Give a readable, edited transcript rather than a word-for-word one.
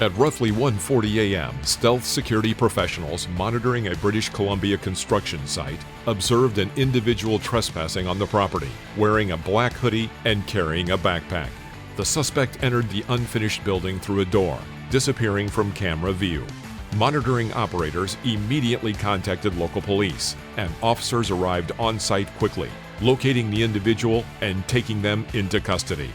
At roughly 1:40 a.m., stealth security professionals monitoring a British Columbia construction site observed an individual trespassing on the property, wearing a black hoodie and carrying a backpack. The suspect entered the unfinished building through a door, disappearing from camera view. Monitoring operators immediately contacted local police, and officers arrived on site quickly, locating the individual and taking them into custody.